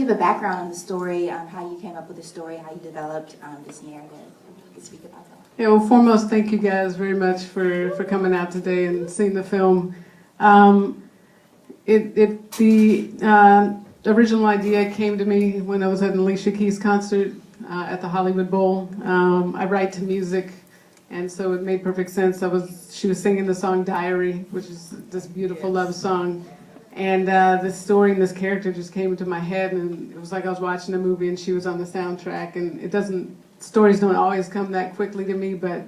give a background on the story, how you came up with the story, how you developed this narrative. You can speak about that. Yeah, well, foremost, thank you guys very much for coming out today and seeing the film. The original idea came to me when I was at an Alicia Keys concert at the Hollywood Bowl. I write to music, and so it made perfect sense. She was singing the song Diary, which is this beautiful love song. And this story and this character just came into my head, and it was like I was watching a movie and she was on the soundtrack. And stories don't always come that quickly to me, but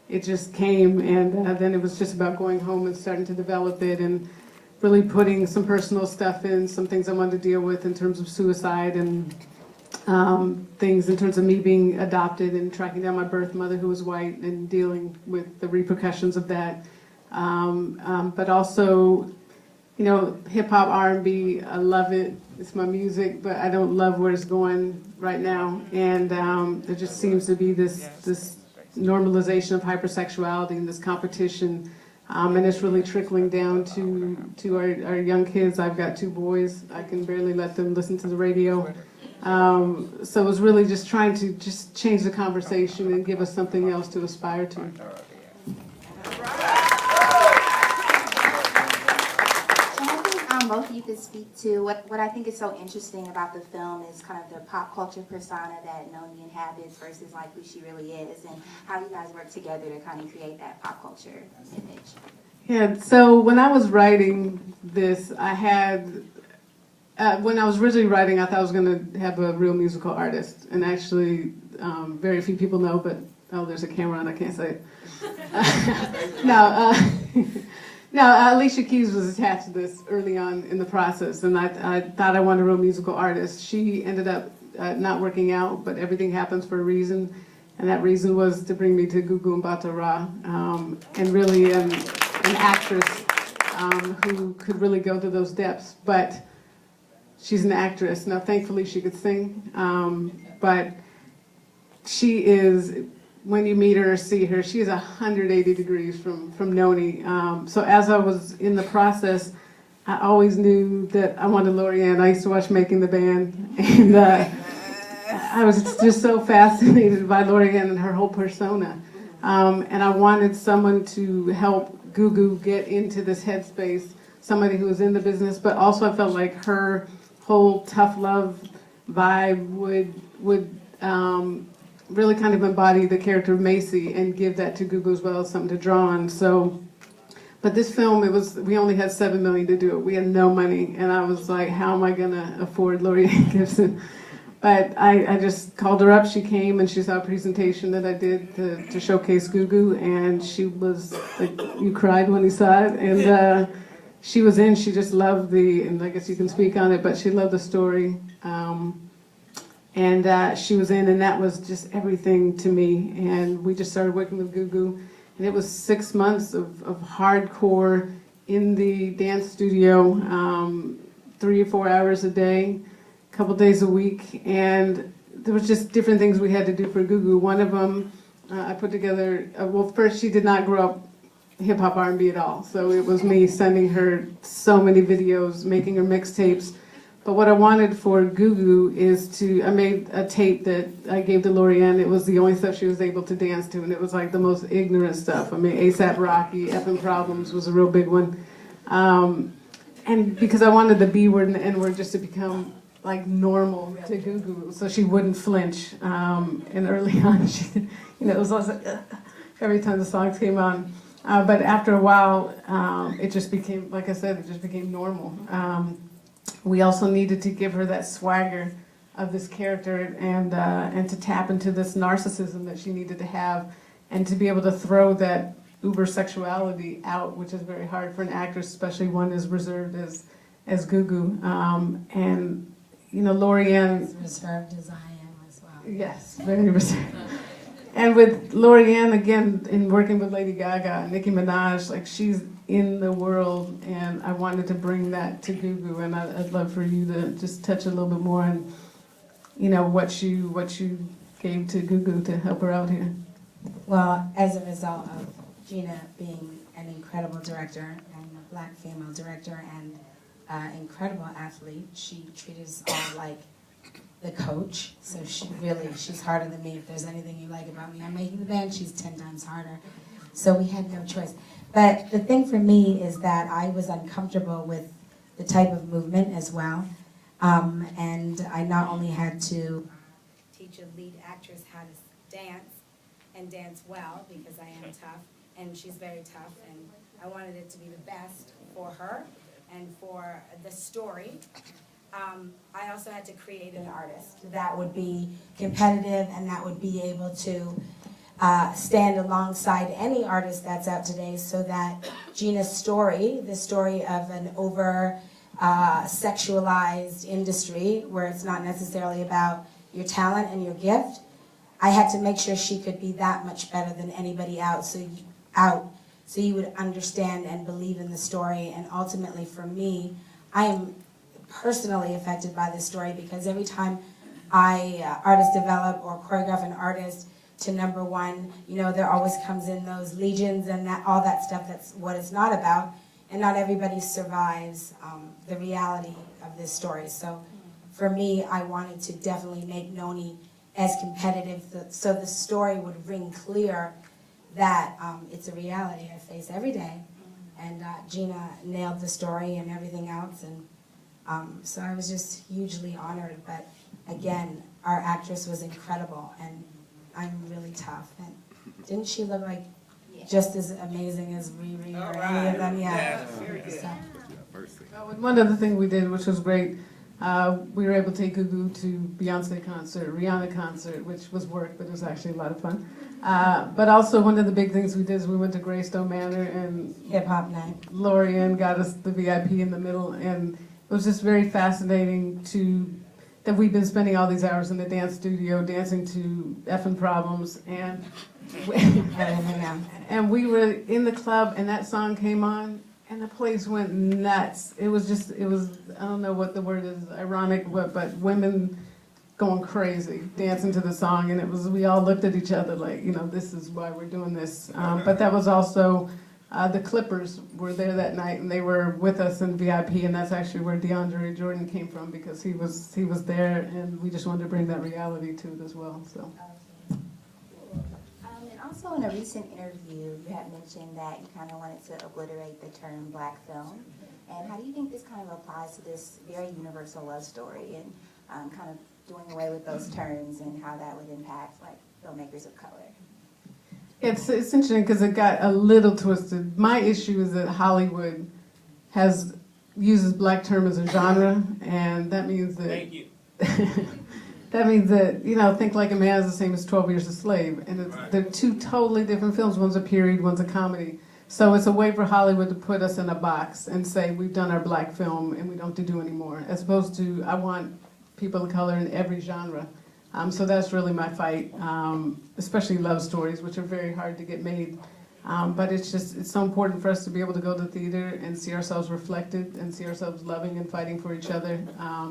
it just came. And then it was just about going home and starting to develop it and really putting some personal stuff in, some things I wanted to deal with in terms of suicide and things in terms of me being adopted and tracking down my birth mother who was white and dealing with the repercussions of that. But also, you know, hip-hop, R&B, I love it. It's my music, but I don't love where it's going right now. And there just seems to be this normalization of hypersexuality and this competition. And it's really trickling down to our young kids. I've got 2 boys. I can barely let them listen to the radio. So it was really just trying to just change the conversation and give us something else to aspire to. Both of you could speak to what I think is so interesting about the film is kind of the pop culture persona that Noni inhabits versus like who she really is, and how you guys work together to kind of create that pop culture image. Yeah, so when I was writing this, when I was originally writing, I thought I was going to have a real musical artist, and actually very few people know, but there's a camera on, I can't say it. No, Alicia Keys was attached to this early on in the process, and I thought I wanted a real musical artist. She ended up not working out, but everything happens for a reason, and that reason was to bring me to Gugu Mbatha-Raw, and really an actress who could really go to those depths. But she's an actress. Now, thankfully, she could sing, but she is... When you meet her or see her, she is 180 degrees from Noni. So as I was in the process, I always knew that I wanted Laurieann. I used to watch Making the Band, and I was just so fascinated by Laurieann and her whole persona. And I wanted someone to help Gugu get into this headspace, somebody who was in the business, but also I felt like her whole tough love vibe would really kind of embody the character of Macy and give that to Gugu as well, something to draw on. So, but this film, we only had $7 million to do it. We had no money, and I was like, how am I gonna afford Laurieann Gibson? But I just called her up. She came and she saw a presentation that I did to showcase Gugu, and she was like, you cried when you saw it, and she was in. She just loved and I guess you can speak on it, but she loved the story. And she was in, and that was just everything to me. And we just started working with Gugu, and it was 6 months of hardcore in the dance studio, 3 or 4 hours a day, a couple days a week, and there was just different things we had to do for Gugu. One of them, I put together. Well, first, she did not grow up hip hop R&B at all, so it was me sending her so many videos, making her mixtapes. But what I wanted for Gugu is I made a tape that I gave to Laurieann. It was the only stuff she was able to dance to, and it was like the most ignorant stuff. I mean, A$AP Rocky, Effin' Problems was a real big one. And because I wanted the B word and the N word just to become like normal to Gugu, so she wouldn't flinch. And early on, it was like, every time the songs came on. But after a while, it just became, like I said, it just became normal. We also needed to give her that swagger of this character and to tap into this narcissism that she needed to have, and to be able to throw that uber sexuality out, which is very hard for an actress, especially one as reserved as Gugu. And you know, Laurieann, as reserved as I am as well. Yes, very reserved. And with Laurieann, again, in working with Lady Gaga, Nicki Minaj, like she's in the world, and I wanted to bring that to Gugu, and I'd love for you to just touch a little bit more on, you know, what you gave to Gugu to help her out here. Well, as a result of Gina being an incredible director and a black female director, and incredible athlete. She treated us all like the coach, so she's harder than me. If there's anything you like about me, I'm making the band, she's 10 times harder. So we had no choice. But the thing for me is that I was uncomfortable with the type of movement as well. And I not only had to teach a lead actress how to dance, and dance well, because I am tough, and she's very tough, and I wanted it to be the best for her and for the story. I also had to create an artist that would be competitive and that would be able to stand alongside any artist that's out today, so that Gina's story, the story of an over sexualized industry where it's not necessarily about your talent and your gift, I had to make sure she could be that much better than anybody else, so you would understand and believe in the story. And ultimately for me, I am personally affected by this story, because every time I artist develop or choreograph an artist to #1, you know, there always comes in those legions and all that stuff. That's what it's not about, and not everybody survives the reality of this story. So for me, I wanted to definitely make Noni as competitive, so the story would ring clear that it's a reality I face every day. And Gina nailed the story and everything else, and so I was just hugely honored. But again, our actress was incredible, and I'm really tough. And didn't she look like just as amazing as Riri or any of them? Yeah. Very good. So. One other thing we did, which was great, we were able to take Gugu to Beyonce concert, Rihanna concert, which was work, but it was actually a lot of fun. But also one of the big things we did is we went to Greystone Manor, and Hip hop night. Laurieann got us the VIP in the middle, and it was just very fascinating that we've been spending all these hours in the dance studio dancing to Effin' Problems, and we were in the club, and that song came on, and the place went nuts. It was, I don't know what the word is, ironic, but women going crazy, dancing to the song, and we all looked at each other like, you know, this is why we're doing this. But that was also, the Clippers were there that night, and they were with us in VIP, and that's actually where DeAndre Jordan came from, because he was there, and we just wanted to bring that reality to it as well. So. And also in a recent interview, you had mentioned that you kind of wanted to obliterate the term black film. And how do you think this kind of applies to this very universal love story, and kind of doing away with those terms, and how that would impact like filmmakers of color? It's interesting because it got a little twisted. My issue is that Hollywood uses black term as a genre, and that means that Thank you. that means that, you know, Think Like a Man is the same as 12 Years a Slave, and they're two totally different films. One's a period, one's a comedy. So it's a way for Hollywood to put us in a box and say we've done our black film and we don't have to do anymore, as opposed to I want people of color in every genre. So that's really my fight, especially love stories, which are very hard to get made. But it's so important for us to be able to go to the theater and see ourselves reflected, and see ourselves loving and fighting for each other,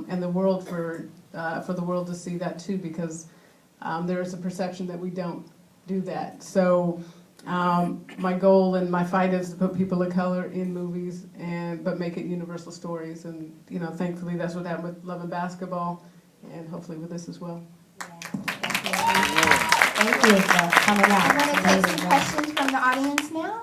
and the world for the world to see that too, because there is a perception that we don't do that. So my goal and my fight is to put people of color in movies, but make it universal stories. And you know, thankfully that's what happened with Love and Basketball, and hopefully with this as well. Thank you for coming out. I'm going to take some questions from the audience now.